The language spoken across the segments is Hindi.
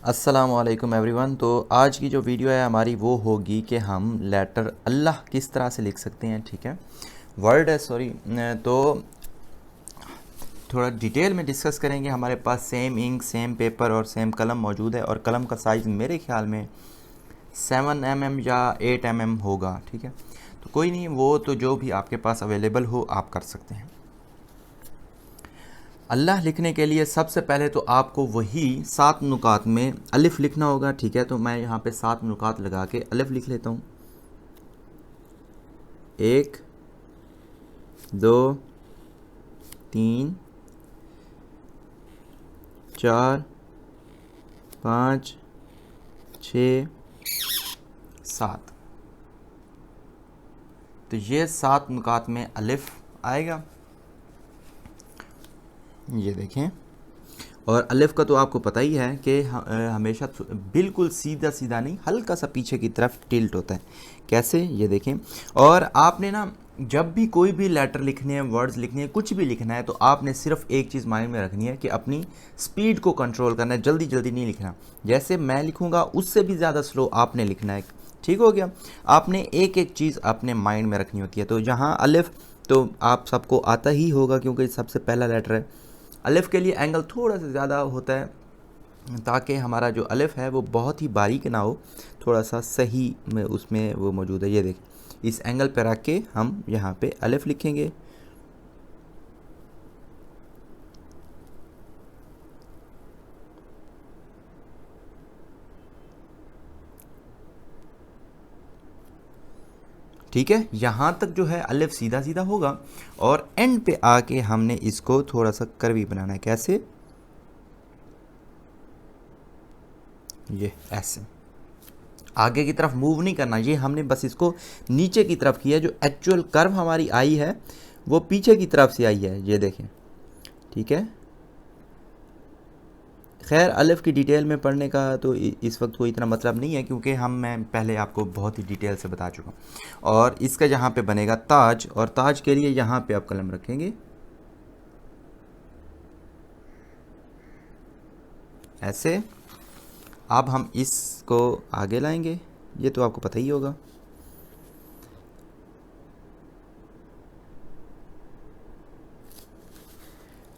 अस्सलामुअलैकुम एवरीवन। तो आज की जो वीडियो है हमारी वो होगी कि हम लेटर अल्लाह किस तरह से लिख सकते हैं। ठीक है, वर्ड है सॉरी। तो थोड़ा डिटेल में डिस्कस करेंगे। हमारे पास सेम इंक, सेम पेपर और सेम कलम मौजूद है और कलम का साइज़ मेरे ख्याल में 7 mm या 8 mm होगा। ठीक है, तो कोई नहीं, वो तो जो भी आपके पास अवेलेबल हो आप कर सकते हैं। अल्लाह लिखने के लिए सबसे पहले तो आपको वही 7 नुकात में अलिफ लिखना होगा। ठीक है, तो मैं यहाँ पे 7 नुकात लगा के अलिफ लिख लेता हूँ। 1 2 3 4 5 6 7। तो ये 7 नुकात में अलिफ आएगा, ये देखें। और अलिफ का तो आपको पता ही है कि हमेशा बिल्कुल सीधा सीधा नहीं, हल्का सा पीछे की तरफ टिल्ट होता है। कैसे, ये देखें। और आपने ना जब भी कोई भी लेटर लिखने हैं, वर्ड्स लिखने हैं, कुछ भी लिखना है, तो आपने सिर्फ एक चीज़ माइंड में रखनी है कि अपनी स्पीड को कंट्रोल करना है। जल्दी जल्दी नहीं लिखना, जैसे मैं लिखूँगा उससे भी ज़्यादा स्लो आपने लिखना है। ठीक हो गया। आपने एक एक चीज़ अपने माइंड में रखनी होती है। तो यहाँ अलिफ तो आप सबको आता ही होगा क्योंकि सबसे पहला लेटर है। अलिफ के लिए एंगल थोड़ा सा ज़्यादा होता है ताकि हमारा जो अलिफ है वो बहुत ही बारीक ना हो, थोड़ा सा सही में उसमें वो मौजूद है। ये देख, इस एंगल पर रख के हम यहाँ पे अलिफ लिखेंगे। ठीक है, यहाँ तक जो है अलिफ सीधा सीधा होगा और एंड पे आके हमने इसको थोड़ा सा कर्वी बनाना है। कैसे, ये ऐसे आगे की तरफ मूव नहीं करना, ये हमने बस इसको नीचे की तरफ किया। जो एक्चुअल कर्व हमारी आई है वो पीछे की तरफ से आई है, ये देखें। ठीक है, खैर अलिफ की डिटेल में पढ़ने का तो इस वक्त कोई इतना मतलब नहीं है क्योंकि मैं पहले आपको बहुत ही डिटेल से बता चुका हूँ। और इसका यहाँ पे बनेगा ताज, और ताज के लिए यहाँ पे आप कलम रखेंगे ऐसे। अब हम इसको आगे लाएंगे, ये तो आपको पता ही होगा।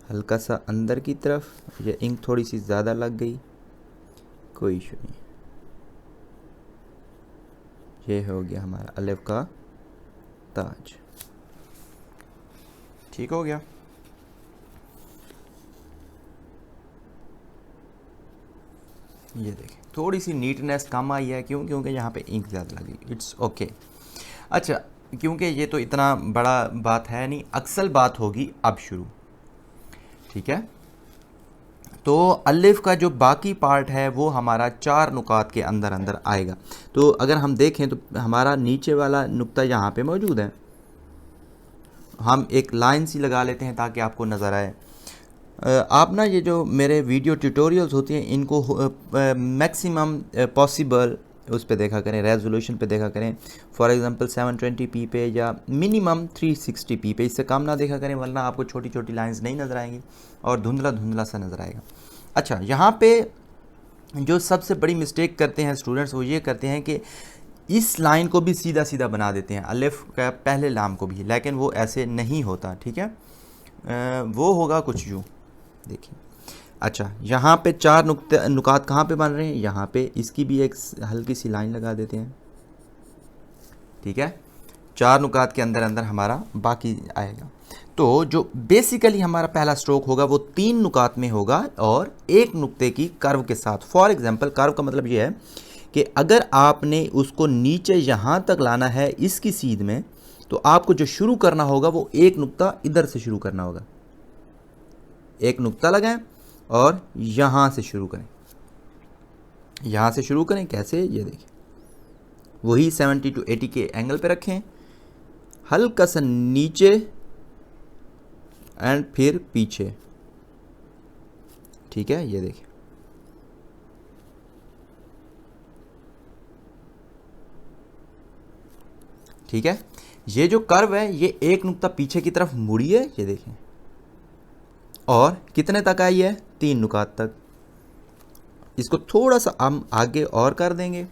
हल्का सा अंदर की तरफ, ये इंक थोड़ी सी ज़्यादा लग गई, कोई इशू नहीं। ये हो गया हमारा अलिफ का ताज। ठीक हो गया। ये देखें, थोड़ी सी नीटनेस कम आई है, क्यों? क्योंकि यहाँ पे इंक ज़्यादा लगी। It's okay. अच्छा, क्योंकि ये तो इतना बड़ा बात है नहीं, अक्सर बात होगी अब शुरू। ठीक है, तो अलिफ का जो बाकी पार्ट है वो हमारा 4 नुकात के अंदर अंदर आएगा। तो अगर हम देखें तो हमारा नीचे वाला नुक्ता यहाँ पे मौजूद है। हम एक लाइन सी लगा लेते हैं ताकि आपको नज़र आए। आप ना ये जो मेरे वीडियो ट्यूटोरियल्स होती हैं इनको मैक्सिमम पॉसिबल उस पे देखा करें, रेजोल्यूशन पे देखा करें। फॉर एग्जांपल 720p पे या मिनिमम 360p पे, इससे कम ना देखा करें वरना आपको छोटी छोटी लाइंस नहीं नज़र आएंगी और धुंधला धुंधला सा नज़र आएगा। अच्छा, यहाँ पे जो सबसे बड़ी मिस्टेक करते हैं स्टूडेंट्स वो ये करते हैं कि इस लाइन को भी सीधा सीधा बना देते हैं, अलिफ का पहले लाम को भी, लेकिन वो ऐसे नहीं होता। ठीक है, वो होगा कुछ यूँ, देखिए। अच्छा, यहाँ पे 4 नुकात कहाँ पे बन रहे हैं, यहाँ पे। इसकी भी एक हल्की सी लाइन लगा देते हैं। ठीक है, 4 नुकात के अंदर अंदर हमारा बाकी आएगा। तो जो बेसिकली हमारा पहला स्ट्रोक होगा वो 3 नुकात में होगा और एक नुक्ते की कर्व के साथ। फॉर एग्जांपल, कर्व का मतलब ये है कि अगर आपने उसको नीचे यहाँ तक लाना है इसकी सीध में, तो आपको जो शुरू करना होगा वो एक नुक्ता इधर से शुरू करना होगा। एक नुक्ता लगाएं और यहाँ से शुरू करें, यहाँ से शुरू करें। कैसे, ये देखिए, वही 70 to 80 के एंगल पे रखें, हल्का सा नीचे एंड फिर पीछे। ठीक है, ये देखिए। ठीक है, ये जो कर्व है ये एक नुक्ता पीछे की तरफ मुड़ी है, ये देखें। और कितने तक आई है, 3 नुकात तक। इसको थोड़ा सा हम आगे और कर देंगे,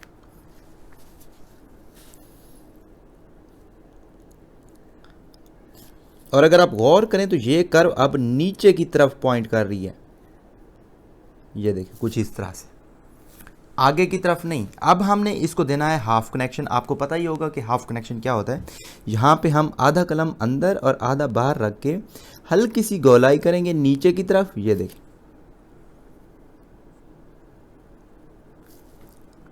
और अगर आप गौर करें तो ये कर्व अब नीचे की तरफ पॉइंट कर रही है। ये देखिए कुछ इस तरह से, आगे की तरफ नहीं। अब हमने इसको देना है हाफ कनेक्शन। आपको पता ही होगा कि हाफ कनेक्शन क्या होता है। यहाँ पे हम आधा कलम अंदर और आधा बाहर रख के हल्की सी गोलाई करेंगे नीचे की तरफ। ये देखिए,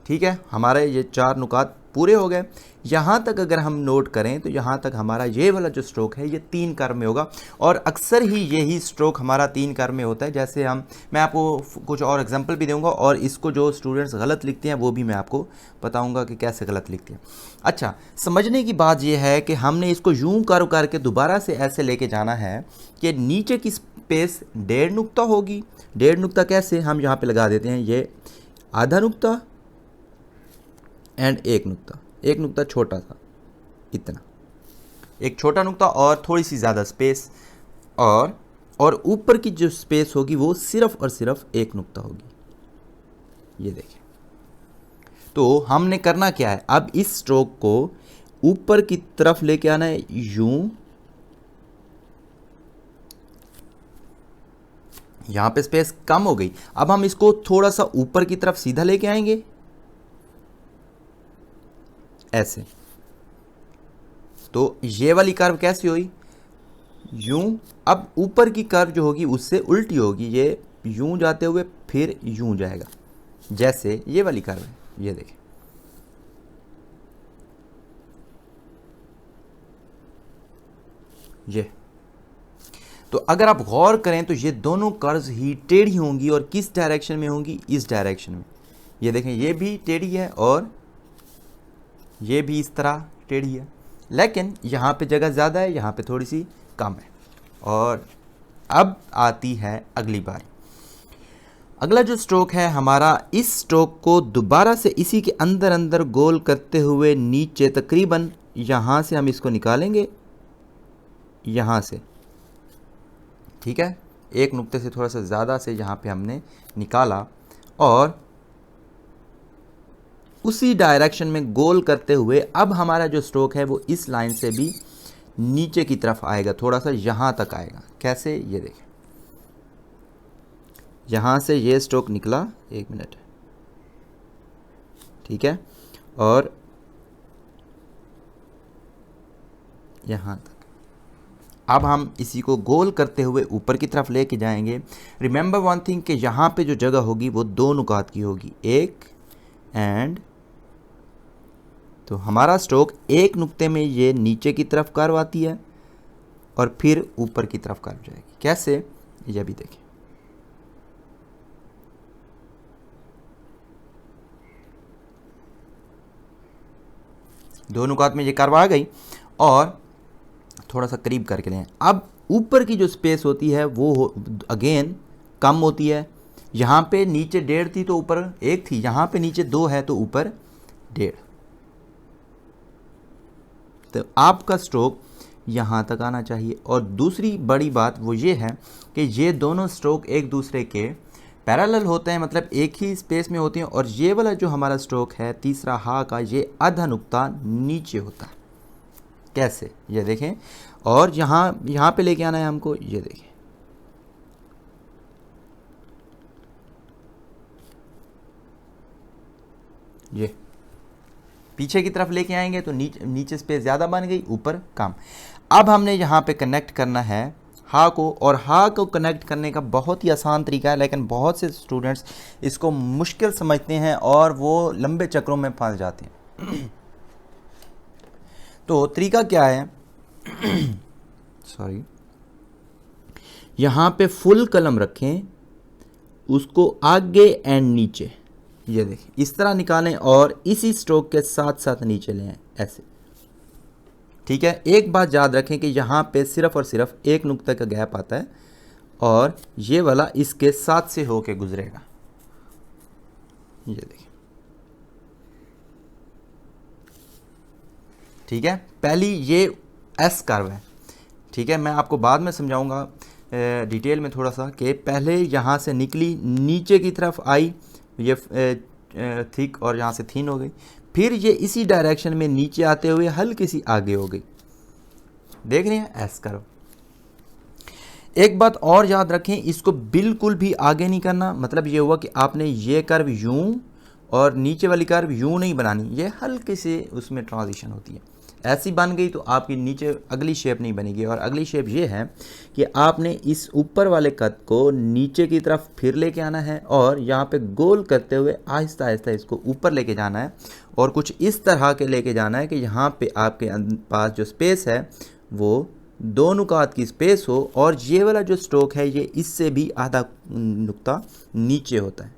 ठीक है, हमारे ये 4 नुकात पूरे हो गए। यहाँ तक अगर हम नोट करें तो यहाँ तक हमारा ये वाला जो स्ट्रोक है ये 3 कर्व में होगा, और अक्सर ही यही स्ट्रोक हमारा 3 कर्व में होता है। जैसे मैं आपको कुछ और एग्जांपल भी दूंगा, और इसको जो स्टूडेंट्स गलत लिखते हैं वो भी मैं आपको बताऊंगा कि कैसे गलत लिखते हैं। अच्छा, समझने की बात ये है कि हमने इसको यूं कर्व करके दोबारा से ऐसे लेके जाना है कि नीचे की स्पेस 1.5 नुक्ता होगी। 1.5 नुक्ता कैसे, हम यहाँ पर लगा देते हैं ये आधा नुक्ता एंड 1 नुक्ता। 1 नुक्ता छोटा सा, इतना, एक छोटा नुक्ता और थोड़ी सी ज़्यादा स्पेस, और ऊपर की जो स्पेस होगी वो सिर्फ और सिर्फ 1 नुक्ता होगी। ये देखिए, तो हमने करना क्या है, अब इस स्ट्रोक को ऊपर की तरफ लेके आना है यूं। यहां पे स्पेस कम हो गई, अब हम इसको थोड़ा सा ऊपर की तरफ सीधा लेके आएंगे ऐसे। तो ये वाली कर्व कैसी हुई, यूं। अब ऊपर की कर्व जो होगी उससे उल्टी होगी, ये यूं जाते हुए फिर यूं जाएगा, जैसे ये वाली कर्व है। ये देखें, ये तो अगर आप गौर करें तो ये दोनों कर्व्स ही टेढ़ी होंगी, और किस डायरेक्शन में होंगी, इस डायरेक्शन में। ये देखें, ये भी टेढ़ी है और ये भी इस तरह टेढ़ी है, लेकिन यहाँ पे जगह ज़्यादा है, यहाँ पे थोड़ी सी कम है। और अब आती है अगली बार। अगला जो स्ट्रोक है हमारा, इस स्ट्रोक को दोबारा से इसी के अंदर अंदर गोल करते हुए नीचे तकरीबन यहाँ से हम इसको निकालेंगे, यहाँ से, ठीक है, 1 नुक्ते से थोड़ा सा ज़्यादा से यहाँ पे हमने निकाला, और उसी डायरेक्शन में गोल करते हुए अब हमारा जो स्ट्रोक है वो इस लाइन से भी नीचे की तरफ आएगा, थोड़ा सा यहाँ तक आएगा। कैसे, ये देखें, यहाँ से ये स्ट्रोक निकला, 1 मिनट, ठीक है, और यहाँ तक। अब हम इसी को गोल करते हुए ऊपर की तरफ लेके जाएंगे। रिमेंबर वन थिंग कि यहाँ पे जो जगह होगी वो 2 नुकात की होगी, 1 एंड, तो हमारा स्ट्रोक 1 नुक्ते में ये नीचे की तरफ कर्व आती है और फिर ऊपर की तरफ कर्व जाएगी। कैसे, ये भी देखें, दो नुकात में ये कर्व आ गई, और थोड़ा सा करीब करके लें। अब ऊपर की जो स्पेस होती है वो अगेन कम होती है। यहाँ पे नीचे 1.5 थी तो ऊपर 1 थी, यहाँ पे नीचे 2 है तो ऊपर 1.5। तो आपका स्ट्रोक यहाँ तक आना चाहिए। और दूसरी बड़ी बात वो ये है कि ये दोनों स्ट्रोक एक दूसरे के पैरेलल होते हैं, मतलब एक ही स्पेस में होते हैं। और ये वाला जो हमारा स्ट्रोक है तीसरा हा का, ये आधा नुक्ता नीचे होता है। कैसे, ये देखें, और यहाँ पे लेके आना है हमको, ये देखें, ये पीछे की तरफ लेके आएंगे तो नीचे स्पेस ज़्यादा बन गई, ऊपर कम। अब हमने यहाँ पे कनेक्ट करना है हा को, और हा को कनेक्ट करने का बहुत ही आसान तरीका है, लेकिन बहुत से स्टूडेंट्स इसको मुश्किल समझते हैं और वो लंबे चक्रों में फंस जाते हैं। तो तरीका क्या है, सॉरी, यहाँ पे फुल कलम रखें, उसको आगे एंड नीचे, ये देखिए इस तरह निकालें और इसी स्ट्रोक के साथ साथ नीचे ले आएं, ऐसे। ठीक है, एक बात याद रखें कि यहाँ पे सिर्फ और सिर्फ 1 नुक्ते का गैप आता है और ये वाला इसके साथ से होके गुजरेगा। ये देखिए, ठीक है, पहली ये एस कर्व है। ठीक है, मैं आपको बाद में समझाऊंगा डिटेल में थोड़ा सा कि पहले यहाँ से निकली, नीचे की तरफ आई, ये थिक और यहाँ से थिन हो गई, फिर ये इसी डायरेक्शन में नीचे आते हुए हल्की सी आगे हो गई। देख रहे हैं एस कर्व। एक बात और याद रखें, इसको बिल्कुल भी आगे नहीं करना, मतलब ये हुआ कि आपने ये कर्व यूं और नीचे वाली कर्व यूं नहीं बनानी, ये हल्के से उसमें ट्रांजिशन होती है। ऐसी बन गई तो आपकी नीचे अगली शेप नहीं बनेगी। और अगली शेप ये है कि आपने इस ऊपर वाले कट को नीचे की तरफ फिर लेके आना है और यहाँ पे गोल करते हुए आहिस्ता आहिस्ता इसको ऊपर लेके जाना है और कुछ इस तरह के लेके जाना है कि यहाँ पे आपके पास जो स्पेस है वो दो नुकात की स्पेस हो और ये वाला जो स्ट्रोक है ये इससे भी आधा नुक्ता नीचे होता है,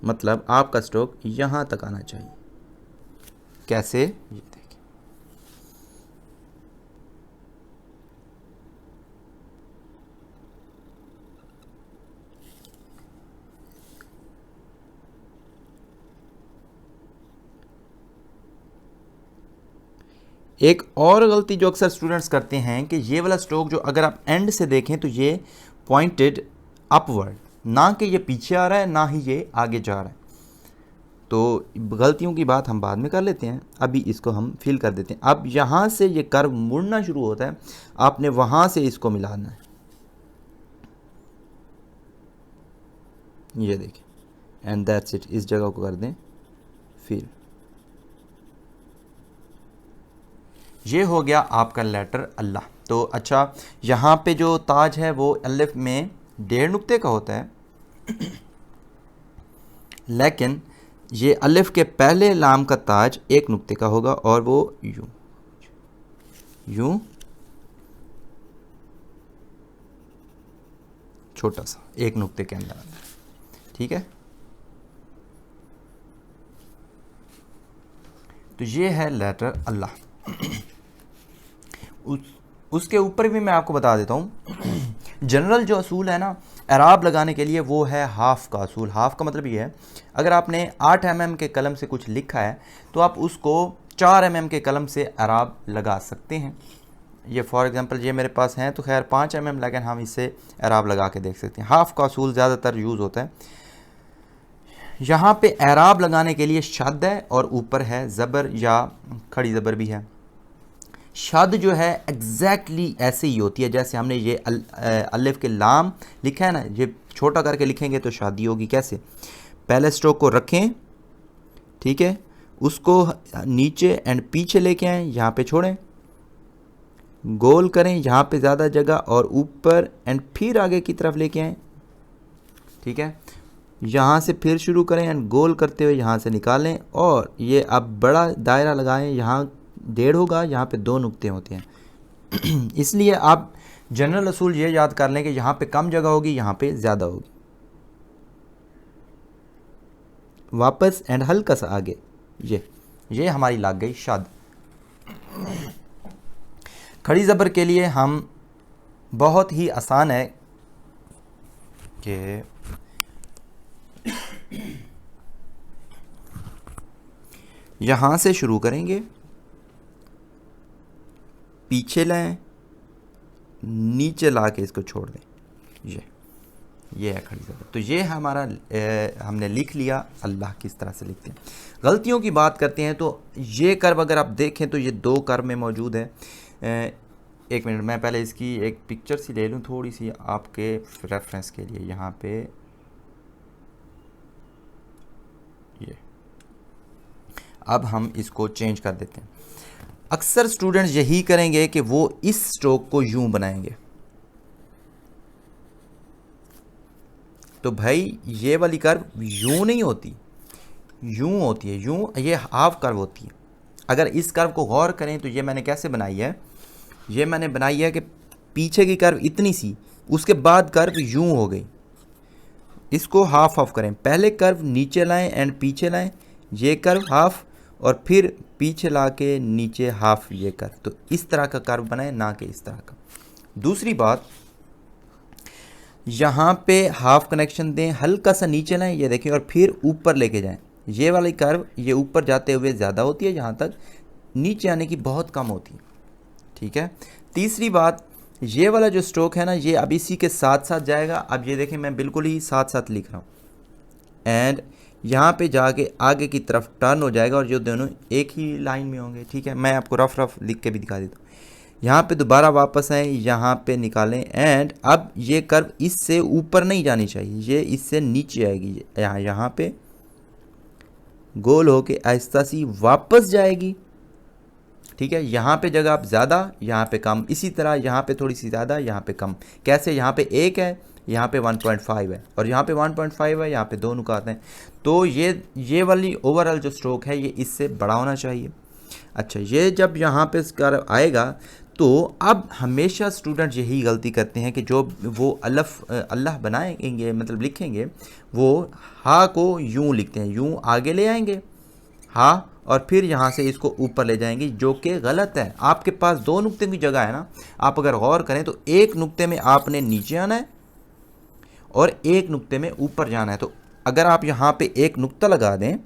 मतलब आपका स्ट्रोक यहाँ तक आना चाहिए। कैसे, ये देखिए। एक और गलती जो अक्सर स्टूडेंट्स करते हैं कि ये वाला स्ट्रोक जो अगर आप एंड से देखें तो ये पॉइंटेड अपवर्ड, ना कि ये पीछे आ रहा है ना ही ये आगे जा रहा है। तो गलतियों की बात हम बाद में कर लेते हैं, अभी इसको हम फिल कर देते हैं। अब यहाँ से ये कर्व मुड़ना शुरू होता है, आपने वहाँ से इसको मिलाना है। ये देखिए एंड दैट्स इट, इस जगह को कर दें फिल। ये हो गया आपका लेटर अल्लाह। तो अच्छा, यहाँ पे जो ताज है वो अलिफ में 1.5 नुक्ते का होता है, लेकिन ये अलिफ के पहले लाम का ताज 1 नुक्ते का होगा और वो यूं यूं छोटा सा 1 नुक्ते के अंदर, ठीक है। तो ये है लेटर अल्लाह। उसके ऊपर भी मैं आपको बता देता हूँ जनरल जो असूल है ना एराब लगाने के लिए, वो है हाफ का असूल। हाफ का मतलब ये है, अगर आपने 8 mm के कलम से कुछ लिखा है तो आप उसको 4 mm के कलम से एराब लगा सकते हैं। ये फॉर एग्जांपल ये मेरे पास हैं तो खैर 5 mm, लेकिन हम इससे एराब लगा के देख सकते हैं। हाफ का असूल ज़्यादातर यूज़ होता है। यहाँ पे एराब लगाने के लिए शद है और ऊपर है ज़बर या खड़ी ज़बर भी है। शद जो है एग्जैक्टली ऐसे ही होती है जैसे हमने ये अलिफ के लाम लिखा है ना, ये छोटा करके लिखेंगे तो शादी होगी। कैसे, पहले स्ट्रोक को रखें, ठीक है, उसको नीचे एंड पीछे लेके आएँ, यहाँ पे छोड़ें, गोल करें यहाँ पे ज़्यादा जगह और ऊपर एंड फिर आगे की तरफ लेके आएँ, ठीक है। यहाँ से फिर शुरू करें एंड गोल करते हुए यहाँ से निकालें और ये अब बड़ा दायरा लगाएं। यहाँ 1.5 होगा, यहाँ पे 2 नुक्ते होते हैं इसलिए आप जनरल असूल ये याद कर लें कि यहाँ पे कम जगह होगी, यहाँ पे ज़्यादा होगी। वापस एंड हल्का सा आगे, ये हमारी लग गई शद। खड़ी ज़बर के लिए हम बहुत ही आसान है कि यहाँ से शुरू करेंगे, पीछे लाएं, नीचे ला के इसको छोड़ दें। ये है खड़ी ज़बर। तो ये हमारा हमने लिख लिया अल्लाह किस तरह से लिखते हैं। गलतियों की बात करते हैं तो ये कर्व अगर आप देखें तो ये 2 कर्व में मौजूद है। एक मिनट, मैं पहले इसकी एक पिक्चर सी ले लूँ थोड़ी सी आपके रेफरेंस के लिए। यहाँ पे ये, अब हम इसको चेंज कर देते हैं। अक्सर स्टूडेंट्स यही करेंगे कि वो इस स्ट्रोक को यूं बनाएंगे। तो भाई ये वाली कर्व यूं नहीं होती, यूं होती है, यूं, ये हाफ कर्व होती है। अगर इस कर्व को गौर करें तो ये मैंने कैसे बनाई है, ये मैंने बनाई है कि पीछे की कर्व इतनी सी, उसके बाद कर्व यूं हो गई। इसको हाफ हाफ करें, पहले कर्व नीचे लाएं एंड पीछे लाएं, ये कर्व हाफ, और फिर पीछे ला के नीचे हाफ, ये कर्व। तो इस तरह का कर्व बनाएं, ना कि इस तरह का। दूसरी बात, यहाँ पे हाफ कनेक्शन दें, हल्का सा नीचे लाएं, ये देखें, और फिर ऊपर लेके जाएं। ये वाली कर्व ये ऊपर जाते हुए ज़्यादा होती है, यहाँ तक नीचे आने की बहुत कम होती है, ठीक है। तीसरी बात, ये वाला जो स्ट्रोक है ना, ये अब इसी के साथ साथ जाएगा। अब ये देखें, मैं बिल्कुल ही साथ साथ लिख रहा हूँ, एंड यहाँ पे जाके आगे की तरफ टर्न हो जाएगा और जो दोनों एक ही लाइन में होंगे। ठीक है, मैं आपको रफ रफ लिख के भी दिखा देता हूँ। यहाँ पे दोबारा वापस आए, यहाँ पे निकालें एंड अब ये कर्व इससे ऊपर नहीं जानी चाहिए, ये इससे नीचे आएगी, यहाँ पे गोल होके आहिस्ता सी वापस जाएगी। ठीक है, यहाँ पे जगह आप ज़्यादा, यहाँ पे कम, इसी तरह यहाँ पे थोड़ी सी ज़्यादा, यहाँ पे कम। कैसे? यहाँ पे 1 है, यहाँ पे 1.5 है और यहाँ पे 1.5 है, यहाँ पे 2 नुकात हैं। तो ये वाली ओवरऑल जो स्ट्रोक है ये इससे बड़ा होना चाहिए। अच्छा, ये जब यहाँ पे कर्व आएगा तो अब हमेशा स्टूडेंट यही गलती करते हैं कि जो वो अल्लाह बनाएंगे मतलब लिखेंगे, वो हा को यूं लिखते हैं, यूं आगे ले आएंगे हा और फिर यहाँ से इसको ऊपर ले जाएंगे, जो कि गलत है। आपके पास 2 नुक्ते की जगह है ना, आप अगर गौर करें तो एक नुक्ते में आपने नीचे आना है और एक नुक्ते में ऊपर जाना है। तो अगर आप यहाँ पे एक नुक्ता लगा दें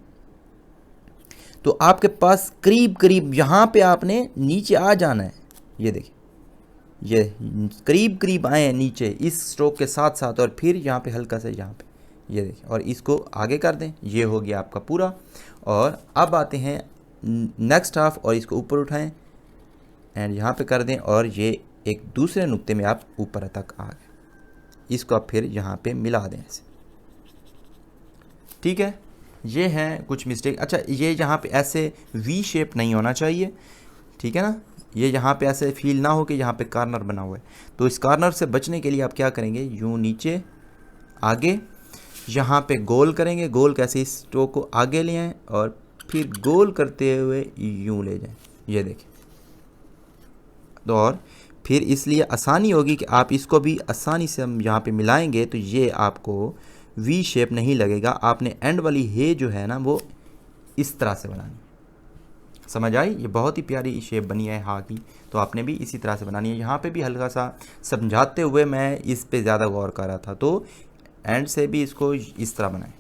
तो आपके पास करीब करीब यहाँ पे आपने नीचे आ जाना है। ये देखिए, ये करीब करीब आए हैं नीचे इस स्ट्रोक के साथ साथ और फिर यहाँ पे हल्का सा यहाँ पे, ये देखिए, और इसको आगे कर दें। ये हो गया आपका पूरा। और अब आते हैं नेक्स्ट हाफ और इसको ऊपर उठाएं एंड यहाँ पे कर दें और ये एक दूसरे नुक्ते में आप ऊपर तक आ गए। इसको आप फिर यहाँ पे मिला दें ऐसे। ठीक है, ये हैं कुछ मिस्टेक। अच्छा, ये यहाँ पे ऐसे वी शेप नहीं होना चाहिए। ठीक है ना, ये यहाँ पे ऐसे फील ना हो कि यहाँ पे कॉर्नर बना हुआ है। तो इस कॉर्नर से बचने के लिए आप क्या करेंगे, यूँ नीचे आगे, यहाँ पे गोल करेंगे। गोल कैसे? इस स्ट्रोक को आगे ले आएँ और फिर गोल करते हुए यूँ ले जाएं। ये देखें, तो और फिर इसलिए आसानी होगी कि आप इसको भी आसानी से हम यहाँ पे मिलाएंगे तो ये आपको वी शेप नहीं लगेगा। आपने एंड वाली हे जो है ना वो इस तरह से बनानी। समझ आई? ये बहुत ही प्यारी शेप बनी है हा की, तो आपने भी इसी तरह से बनानी है। यहाँ पे भी हल्का सा समझाते हुए मैं इस पे ज़्यादा गौर कर रहा था, तो एंड से भी इसको इस तरह बनाएं।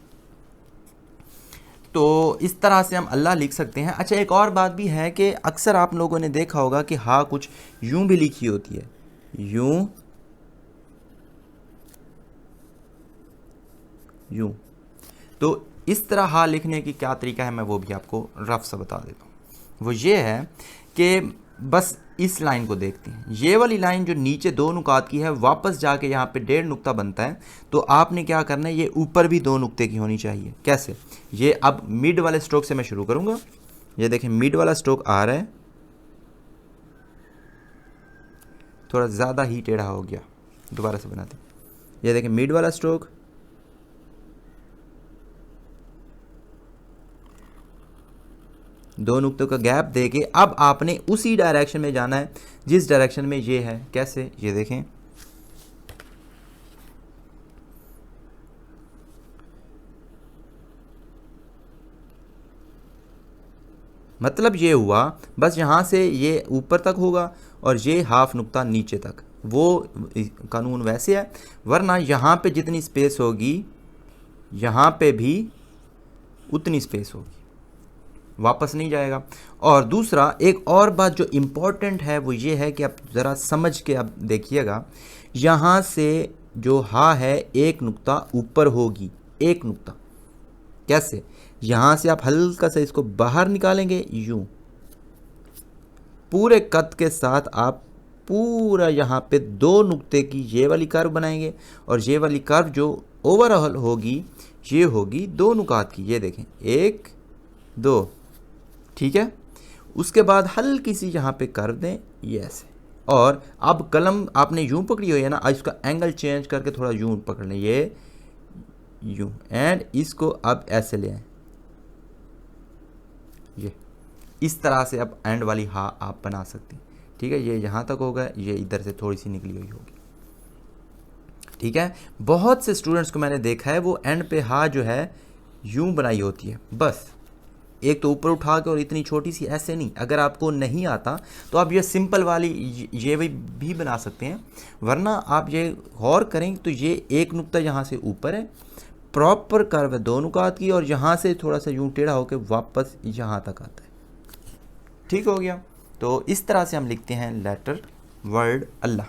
तो इस तरह से हम अल्लाह लिख सकते हैं। अच्छा, एक और बात भी है कि अक्सर आप लोगों ने देखा होगा कि हा कुछ यूं भी लिखी होती है, यूं यूं। तो इस तरह हा लिखने की क्या तरीका है मैं वो भी आपको रफ सा बता देता हूँ। वो ये है कि बस इस लाइन को देखते हैं, ये वाली लाइन जो नीचे 2 नुकात की है, वापस जाके यहाँ पे 1.5 नुक्ता बनता है। तो आपने क्या करना है, ये ऊपर भी 2 नुक्ते की होनी चाहिए। कैसे? ये अब मिड वाले स्ट्रोक से मैं शुरू करूँगा। ये देखें, मिड वाला स्ट्रोक आ रहा है, थोड़ा ज़्यादा ही टेढ़ा हो गया, दोबारा से बनाते हैं। ये देखें, मिड वाला स्ट्रोक, दो नुक्तों का गैप देके अब आपने उसी डायरेक्शन में जाना है जिस डायरेक्शन में ये है। कैसे? ये देखें, मतलब ये हुआ बस यहाँ से ये ऊपर तक होगा और ये हाफ नुक्ता नीचे तक। वो कानून वैसे है, वरना यहाँ पे जितनी स्पेस होगी यहाँ पे भी उतनी स्पेस होगी, वापस नहीं जाएगा। और दूसरा एक और बात जो इम्पोर्टेंट है वो ये है कि आप ज़रा समझ के अब देखिएगा, यहाँ से जो हा है एक नुक्ता ऊपर होगी, एक नुक्ता। कैसे? यहाँ से आप हल्का सा इसको बाहर निकालेंगे, यूँ पूरे कद के साथ आप पूरा यहाँ पे 2 नुक्ते की ये वाली कर्व बनाएंगे और ये वाली कर्व जो ओवरऑल होगी ये होगी 2 नुकात की। ये देखें, 1 2, ठीक है। उसके बाद हल्की सी यहाँ पे कर दें ये ऐसे, और अब कलम आपने यूं पकड़ी हुई है ना, इसका एंगल चेंज करके थोड़ा यूं पकड़ लें, ये यूं, एंड इसको अब ऐसे ले आए, ये इस तरह से अब एंड वाली हा आप बना सकते हैं। ठीक है, ये यहाँ तक होगा, ये इधर से थोड़ी सी निकली हुई होगी। ठीक है, बहुत से स्टूडेंट्स को मैंने देखा है वो एंड पे हा जो है यूं बनाई होती है, बस एक तो ऊपर उठा के और इतनी छोटी सी, ऐसे नहीं। अगर आपको नहीं आता तो आप ये सिंपल वाली ये भी बना सकते हैं, वरना आप ये गौर करें तो ये एक नुक्ता यहाँ से ऊपर है, प्रॉपर कर्व है 2 नुकात की, और यहाँ से थोड़ा सा यूं टेढ़ा होकर वापस यहाँ तक आता है। ठीक हो गया। तो इस तरह से हम लिखते हैं लेटर वर्ड अल्लाह।